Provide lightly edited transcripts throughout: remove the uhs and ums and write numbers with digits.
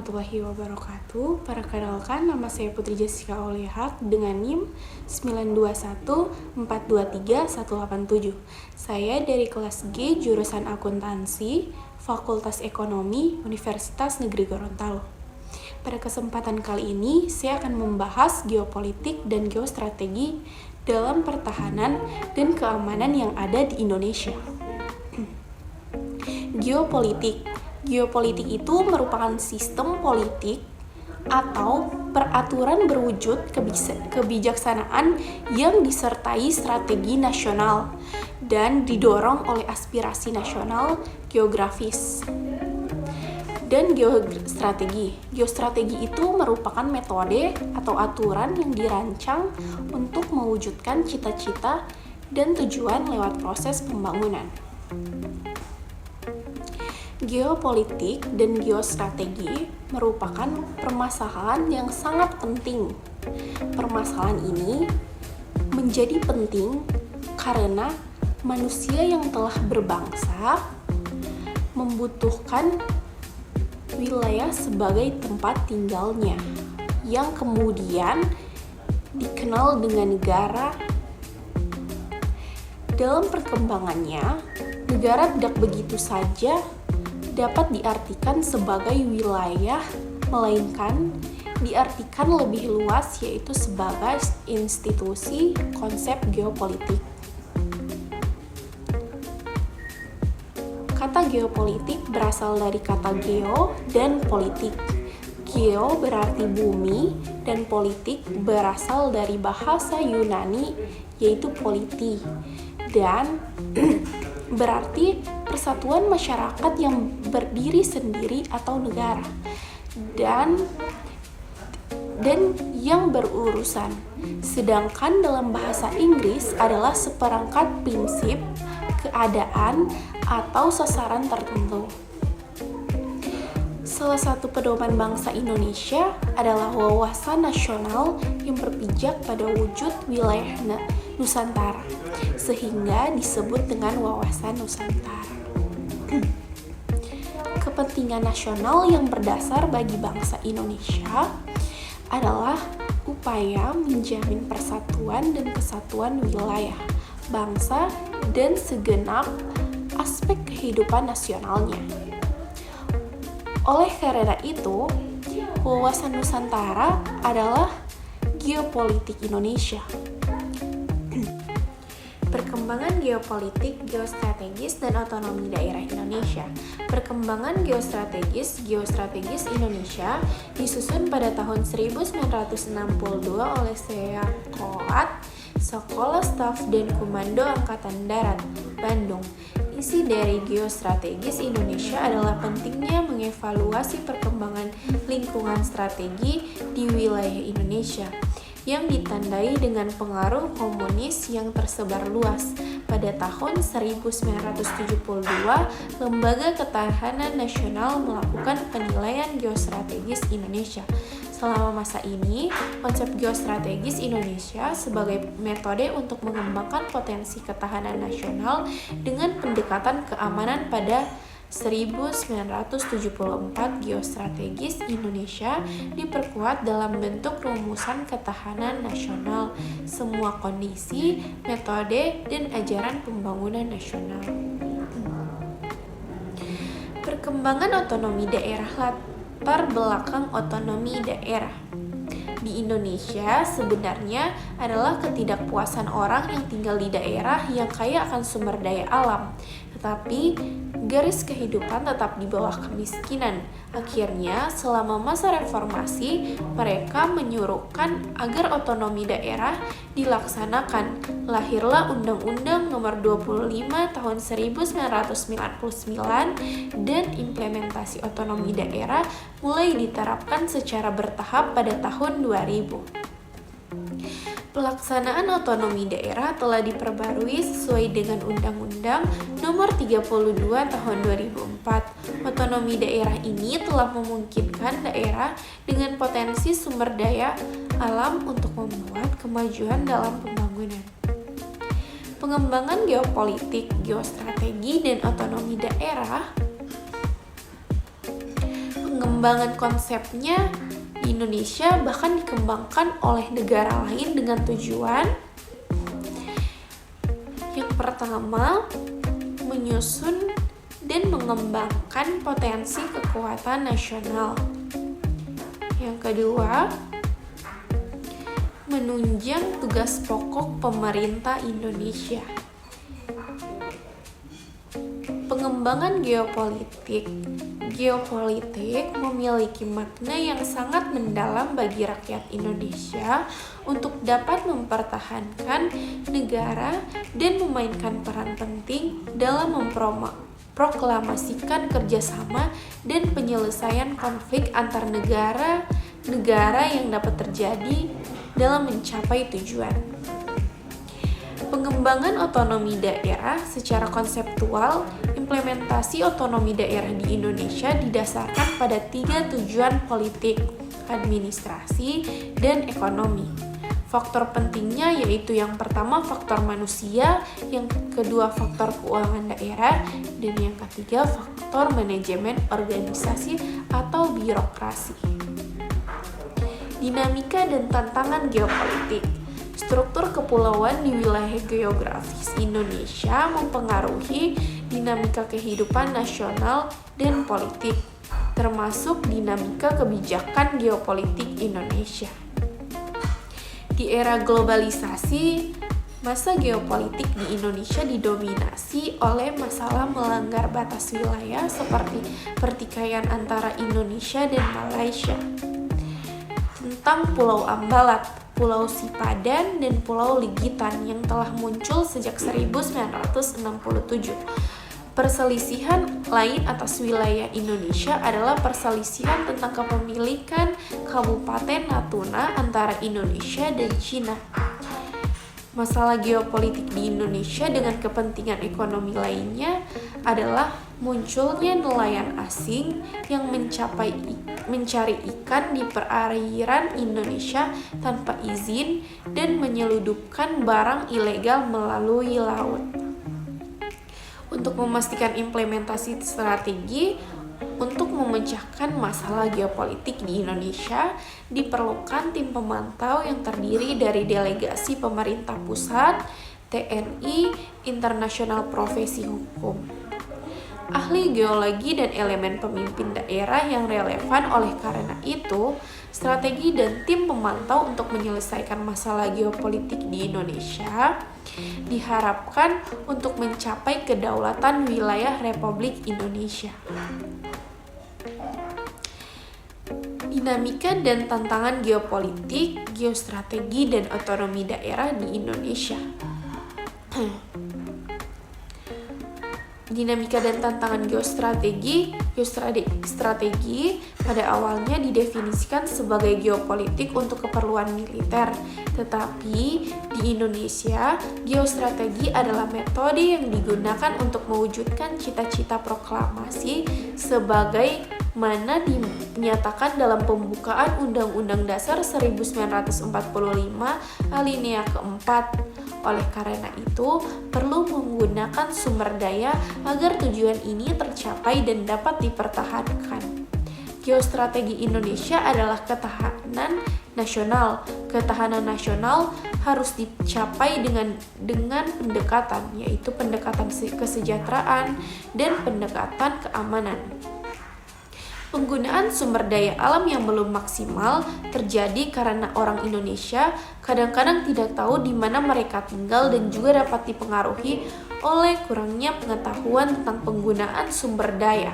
warahmatullahi wabarakatuh. Perkenalkan, nama saya Putri Jessica Olehak dengan NIM 921423187. Saya dari kelas G jurusan Akuntansi, Fakultas Ekonomi, Universitas Negeri Gorontalo. Pada kesempatan kali ini, saya akan membahas geopolitik dan geostrategi dalam pertahanan dan keamanan yang ada di Indonesia. Geopolitik itu merupakan sistem politik atau peraturan berwujud kebijaksanaan yang disertai strategi nasional dan didorong oleh aspirasi nasional geografis. Dan geostrategi itu merupakan metode atau aturan yang dirancang untuk mewujudkan cita-cita dan tujuan lewat proses pembangunan. Geopolitik dan geostrategi merupakan permasalahan yang sangat penting. Permasalahan ini menjadi penting karena manusia yang telah berbangsa membutuhkan wilayah sebagai tempat tinggalnya, yang kemudian dikenal dengan negara. Dalam perkembangannya, negara tidak begitu saja dapat diartikan sebagai wilayah, melainkan diartikan lebih luas, yaitu sebagai institusi konsep geopolitik. Kata geopolitik berasal dari kata geo dan politik. Geo berarti bumi dan politik berasal dari bahasa Yunani, yaitu politi, dan berarti persatuan masyarakat yang berdiri sendiri atau negara dan yang berurusan. Sedangkan dalam bahasa Inggris adalah seperangkat prinsip, keadaan, atau sasaran tertentu. Salah satu pedoman bangsa Indonesia adalah wawasan nasional yang berpijak pada wujud wilayah Nusantara, sehingga disebut dengan wawasan Nusantara. Kepentingan nasional yang berdasar bagi bangsa Indonesia adalah upaya menjamin persatuan dan kesatuan wilayah, bangsa, dan segenap aspek kehidupan nasionalnya. Oleh karena itu, wawasan Nusantara adalah geopolitik Indonesia. Perkembangan geopolitik, geostrategis, dan otonomi daerah Indonesia. Perkembangan geostrategis Indonesia disusun pada tahun 1962 oleh Sekolah Staf dan Komando Angkatan Darat, Bandung. Isi dari geostrategis Indonesia adalah pentingnya mengevaluasi perkembangan lingkungan strategi di wilayah Indonesia yang ditandai dengan pengaruh komunis yang tersebar luas. Pada tahun 1972, Lembaga Ketahanan Nasional melakukan penilaian geostrategis Indonesia. Selama masa ini, konsep geostrategis Indonesia sebagai metode untuk mengembangkan potensi ketahanan nasional dengan pendekatan keamanan pada 1974 geostrategis Indonesia diperkuat dalam bentuk rumusan ketahanan nasional, semua kondisi, metode, dan ajaran pembangunan nasional. Perkembangan otonomi daerah. Latar belakang otonomi daerah di Indonesia sebenarnya adalah ketidakpuasan orang yang tinggal di daerah yang kaya akan sumber daya alam, tetapi garis kehidupan tetap di bawah kemiskinan. Akhirnya, selama masa reformasi, mereka menyuruhkan agar otonomi daerah dilaksanakan. Lahirlah Undang-Undang Nomor 25 Tahun 1999 dan implementasi otonomi daerah mulai diterapkan secara bertahap pada tahun 2000. Pelaksanaan otonomi daerah telah diperbarui sesuai dengan Undang-Undang Nomor 32 Tahun 2004. Otonomi daerah ini telah memungkinkan daerah dengan potensi sumber daya alam untuk membuat kemajuan dalam pembangunan. Pengembangan geopolitik, geostrategi, dan otonomi daerah. Pengembangan konsepnya di Indonesia bahkan dikembangkan oleh negara lain dengan tujuan yang pertama, menyusun dan mengembangkan potensi kekuatan nasional. Yang kedua, menunjang tugas pokok pemerintah Indonesia. Pengembangan geopolitik. Geopolitik memiliki makna yang sangat mendalam bagi rakyat Indonesia untuk dapat mempertahankan negara dan memainkan peran penting dalam memproklamasikan kerjasama dan penyelesaian konflik antar negara yang dapat terjadi dalam mencapai tujuan. Pengembangan otonomi daerah secara konseptual, implementasi otonomi daerah di Indonesia didasarkan pada 3 tujuan politik, administrasi, dan ekonomi. Faktor pentingnya yaitu yang pertama faktor manusia, yang kedua faktor keuangan daerah, dan yang ketiga faktor manajemen organisasi atau birokrasi. Dinamika dan tantangan geopolitik. Struktur kepulauan di wilayah geografis Indonesia mempengaruhi dinamika kehidupan nasional dan politik, termasuk dinamika kebijakan geopolitik Indonesia. Di era globalisasi, masa geopolitik di Indonesia didominasi oleh masalah melanggar batas wilayah seperti pertikaian antara Indonesia dan Malaysia, tentang Pulau Ambalat, Pulau Sipadan, dan Pulau Ligitan yang telah muncul sejak 1967. Perselisihan lain atas wilayah Indonesia adalah perselisihan tentang kepemilikan Kabupaten Natuna antara Indonesia dan Cina. Masalah geopolitik di Indonesia dengan kepentingan ekonomi lainnya adalah munculnya nelayan asing yang mencari ikan di perairan Indonesia tanpa izin dan menyelundupkan barang ilegal melalui laut. Untuk memastikan implementasi strategi untuk memecahkan masalah geopolitik di Indonesia, diperlukan tim pemantau yang terdiri dari delegasi pemerintah pusat, TNI, internasional profesi hukum, ahli geologi, dan elemen pemimpin daerah yang relevan. Oleh karena itu, strategi dan tim pemantau untuk menyelesaikan masalah geopolitik di Indonesia diharapkan untuk mencapai kedaulatan wilayah Republik Indonesia. Dinamika dan tantangan geopolitik, geostrategi, dan otonomi daerah di Indonesia. Dinamika dan tantangan geostrategi pada awalnya didefinisikan sebagai geopolitik untuk keperluan militer. Tetapi di Indonesia, geostrategi adalah metode yang digunakan untuk mewujudkan cita-cita proklamasi sebagai mana dinyatakan dalam pembukaan Undang-Undang Dasar 1945 alinea keempat. Oleh karena itu, perlu menggunakan sumber daya agar tujuan ini tercapai dan dapat dipertahankan. Geostrategi Indonesia adalah ketahanan nasional. Ketahanan nasional harus dicapai dengan pendekatan, yaitu pendekatan kesejahteraan dan pendekatan keamanan. Penggunaan sumber daya alam yang belum maksimal terjadi karena orang Indonesia kadang-kadang tidak tahu di mana mereka tinggal dan juga dapat dipengaruhi oleh kurangnya pengetahuan tentang penggunaan sumber daya.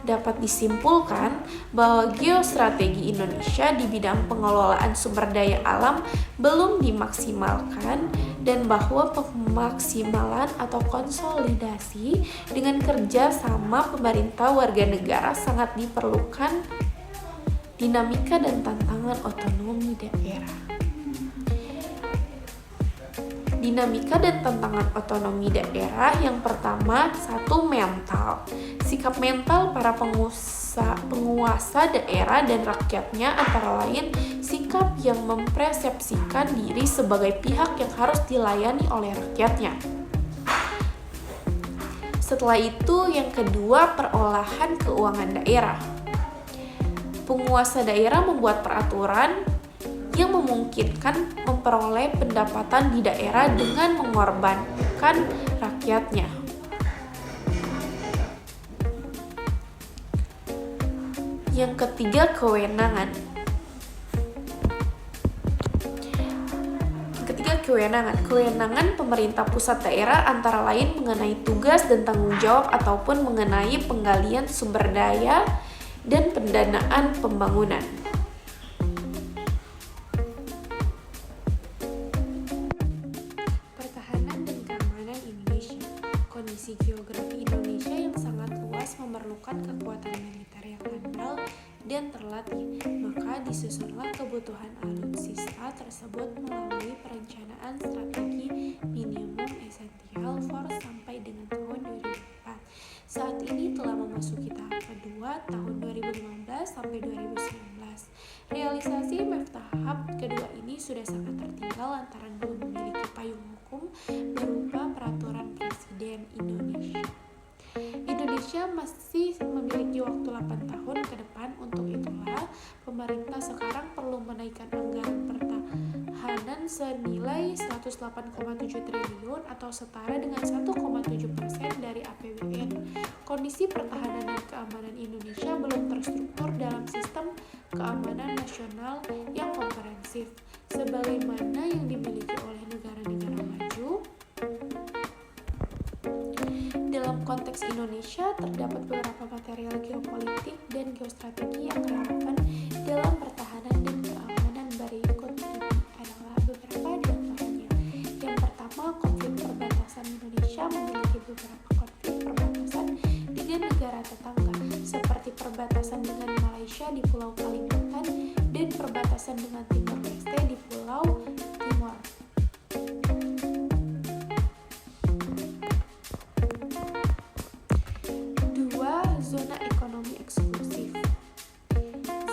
Dapat disimpulkan bahwa geostrategi Indonesia di bidang pengelolaan sumber daya alam belum dimaksimalkan dan bahwa pemaksimalan atau konsolidasi dengan kerja sama pemerintah warga negara sangat diperlukan. Dinamika dan tantangan otonomi daerah. Dinamika dan tantangan otonomi daerah yang pertama, satu, mental. Sikap mental para penguasa daerah dan rakyatnya antara lain sikap yang mempersepsikan diri sebagai pihak yang harus dilayani oleh rakyatnya. Setelah itu yang kedua, perolahan keuangan daerah. Penguasa daerah membuat peraturan yang memungkinkan memperoleh pendapatan di daerah dengan mengorbankan rakyatnya. Yang ketiga, kewenangan. Kewenangan pemerintah pusat daerah antara lain mengenai tugas dan tanggung jawab ataupun mengenai penggalian sumber daya dan pendanaan pembangunan. Pertahanan dan keamanan Indonesia. Kondisi geografi Indonesia yang sangat luas memerlukan kekuatan militer yang handal dan terlatih, maka disusunlah kebutuhan alutsista tersebut melalui perencanaan strategi minimum essential force sampai dengan tahun 2004. Saat ini telah memasuki tahap kedua tahun 2015 sampai 2019. Realisasi MF tahap kedua ini sudah sangat tertinggal lantaran belum memiliki payung hukum berupa peraturan Presiden Indonesia. Indonesia masih memiliki waktu 8 tahun ke depan. Untuk itulah pemerintah sekarang perlu menaikkan anggaran pertahanan senilai 108,7 triliun atau setara dengan 1,7% dari APBN. Kondisi pertahanan dan keamanan Indonesia belum terstruktur dalam sistem keamanan nasional yang komprehensif sebagaimana yang dimiliki oleh negara-negara maju. Dalam konteks Indonesia, terdapat beberapa material geopolitik dan geostrategi yang relevan dalam pertahanan dan keamanan. Berikut ini adalah beberapa di antaranya. Yang pertama, konflik perbatasan. Indonesia memiliki beberapa konflik perbatasan dengan negara tetangga, seperti perbatasan dengan Malaysia di Pulau Kalimantan dan perbatasan dengan Timor Leste di Pulau Timor. Zona ekonomi eksklusif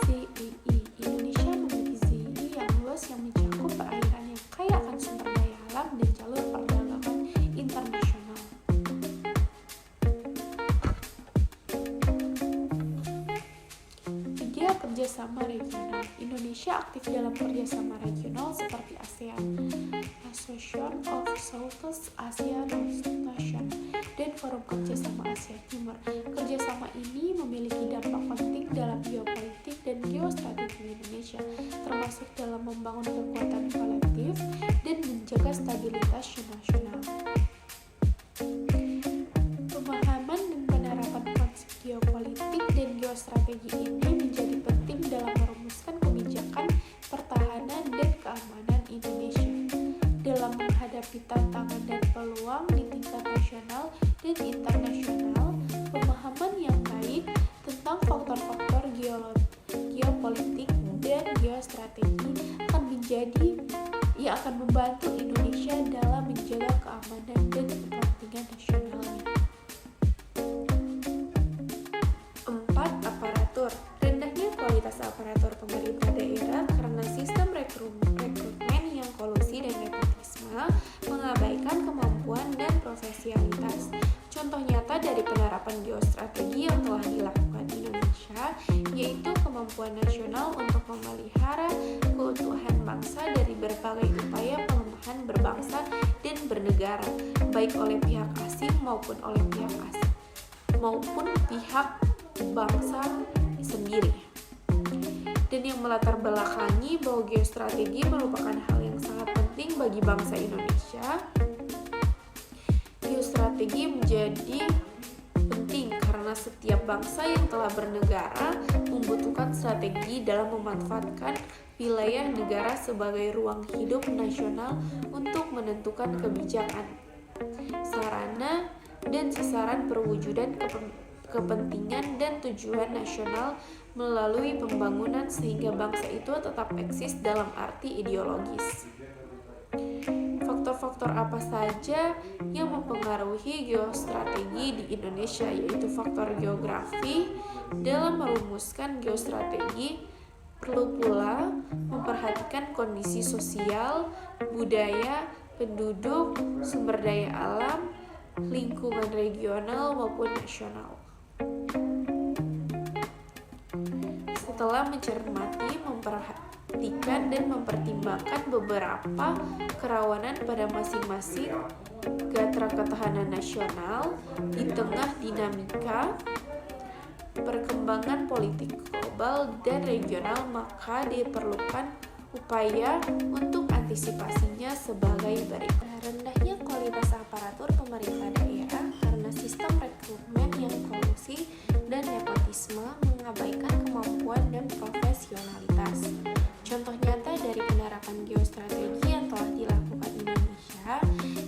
(ZEE). Indonesia memiliki ZEE yang luas yang mencakup perairan yang kaya akan sumber daya alam dan jalur perdagangan internasional. Tiga, kerjasama regional. Indonesia aktif dalam kerjasama regional seperti ASEAN, Association of Southeast Asian Nations, dan Forum Kerjasama Asia Timur. Kerjasama ini memiliki dampak penting dalam geopolitik dan geostrategi Indonesia, termasuk dalam membangun kekuatan kolektif dan menjaga stabilitas nasional. Pemahaman dan penerapan konsep geopolitik dan geostrategi ini menjadi penting dalam merumuskan kebijakan pertahanan dan keamanan Indonesia dalam menghadapi tantangan dan peluang di tingkat nasional dan internasional. Pemahaman yang baik tentang faktor-faktor geopolitik dan geostrategi akan membantu Indonesia dalam menjaga keamanan dan kepentingan nasionalnya. 4. Aparatur. Rendahnya kualitas aparatur pemerintah daerah karena sistem rekrutmen yang kolusi dan nepotisme mengabaikan kemampuan dan profesionalitas. Contoh nyata dari penerapan geostrategi yang telah dilakukan Indonesia yaitu kemampuan nasional untuk memelihara keutuhan bangsa dari berbagai upaya pelemahan berbangsa dan bernegara, baik oleh pihak asing maupun pihak bangsa sendiri. Dan yang melatar belakangi bahwa geostrategi merupakan hal yang sangat penting bagi bangsa Indonesia. Geostrategi menjadi penting karena setiap bangsa yang telah bernegara membutuhkan strategi dalam memanfaatkan wilayah negara sebagai ruang hidup nasional untuk menentukan kebijakan, sarana, dan sasaran perwujudan kepentingan dan tujuan nasional melalui pembangunan sehingga bangsa itu tetap eksis dalam arti ideologis. Faktor-faktor apa saja yang mempengaruhi geostrategi di Indonesia, yaitu faktor geografi. Dalam merumuskan geostrategi, perlu pula memperhatikan kondisi sosial, budaya, penduduk, sumber daya alam, lingkungan regional maupun nasional. Setelah mencermati, memperhatikan, dan mempertimbangkan beberapa kerawanan pada masing-masing gatra ketahanan nasional di tengah dinamika perkembangan politik global dan regional, maka diperlukan upaya untuk antisipasinya sebagai berikut. Rendahnya kualitas aparatur pemerintah daerah karena sistem rekrutmen yang kolusi dan nepotisme mengabaikan kemampuan dan profesionalitas. Contoh nyata dari penerapan geostrategi yang telah dilakukan Indonesia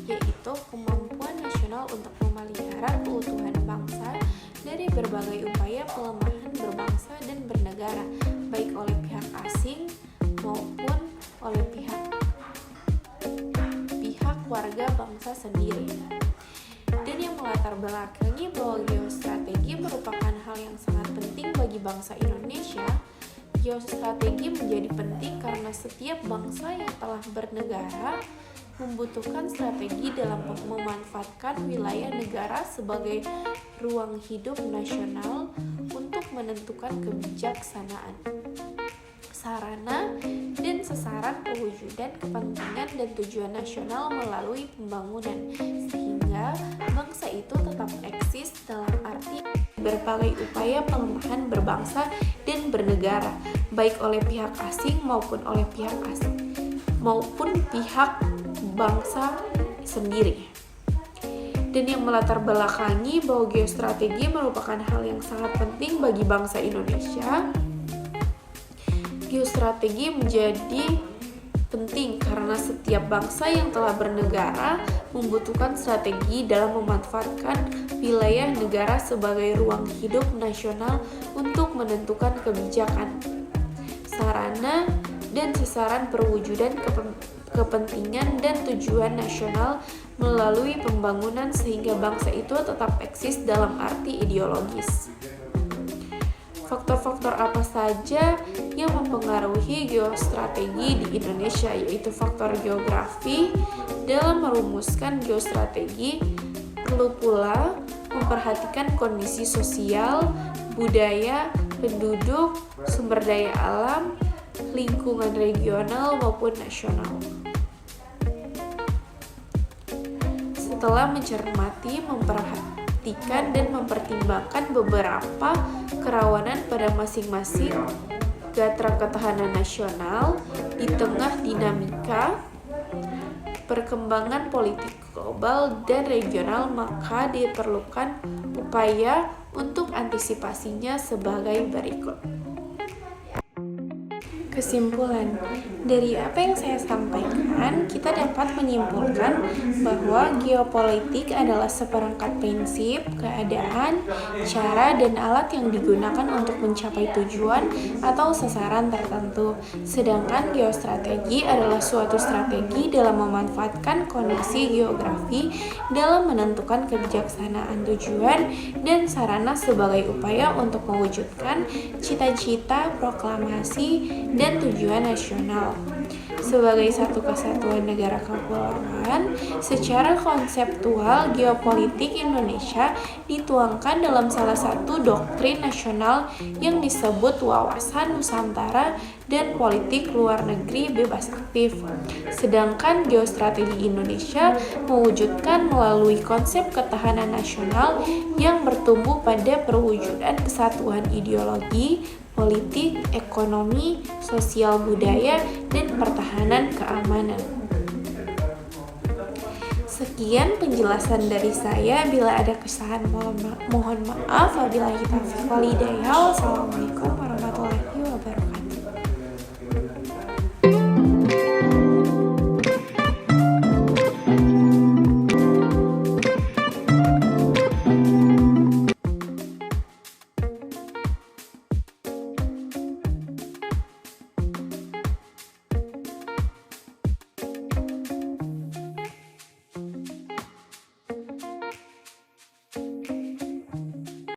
yaitu kemampuan nasional untuk memelihara keutuhan bangsa dari berbagai upaya pelemahan berbangsa dan bernegara, baik oleh pihak asing maupun oleh pihak warga bangsa sendiri. Dan yang melatar belakangi bahwa geostrategi merupakan hal yang sangat penting bagi bangsa Indonesia. Geostrategi menjadi penting karena setiap bangsa yang telah bernegara membutuhkan strategi dalam memanfaatkan wilayah negara sebagai ruang hidup nasional untuk menentukan kebijaksanaan, sarana dan sasaran perwujudan kepentingan dan tujuan nasional melalui pembangunan, sehingga bangsa itu tetap eksis dalam arti berbagai upaya pelemahan berbangsa dan bernegara, baik oleh pihak asing maupun pihak bangsa sendiri. Dan yang melatar belakangi bahwa geostrategi merupakan hal yang sangat penting bagi bangsa Indonesia. Geostrategi menjadi penting karena setiap bangsa yang telah bernegara membutuhkan strategi dalam memanfaatkan wilayah negara sebagai ruang hidup nasional untuk menentukan kebijakan, sarana dan sasaran perwujudan kepentingan dan tujuan nasional melalui pembangunan sehingga bangsa itu tetap eksis dalam arti ideologis. Faktor-faktor apa saja yang mempengaruhi geostrategi di Indonesia, yaitu faktor geografi. Dalam merumuskan geostrategi, perlu pula memperhatikan kondisi sosial, budaya, penduduk, sumber daya alam, lingkungan regional maupun nasional. Setelah mencermati, memperhatikan, dan mempertimbangkan beberapa kerawanan pada masing-masing gatra ketahanan nasional di tengah dinamika perkembangan politik global dan regional, maka diperlukan upaya untuk antisipasinya sebagai berikut. Kesimpulan, dari apa yang saya sampaikan, kita dapat menyimpulkan bahwa geopolitik adalah seperangkat prinsip, keadaan, cara, dan alat yang digunakan untuk mencapai tujuan atau sasaran tertentu. Sedangkan geostrategi adalah suatu strategi dalam memanfaatkan kondisi geografi dalam menentukan kebijaksanaan tujuan dan sarana sebagai upaya untuk mewujudkan cita-cita, proklamasi, dan tujuan nasional. Sebagai satu kesatuan negara kepulauan, secara konseptual geopolitik Indonesia dituangkan dalam salah satu doktrin nasional yang disebut wawasan Nusantara dan politik luar negeri bebas aktif. Sedangkan geostrategi Indonesia mewujudkan melalui konsep ketahanan nasional yang bertumbuh pada perwujudan kesatuan ideologi, politik, ekonomi, sosial budaya, dan pertahanan keamanan. Sekian penjelasan dari saya. Bila ada kesalahan mohon maaf. Wabillahi taufiq wal hidayah. Wassalamualaikum warahmatullahi wabarakatuh.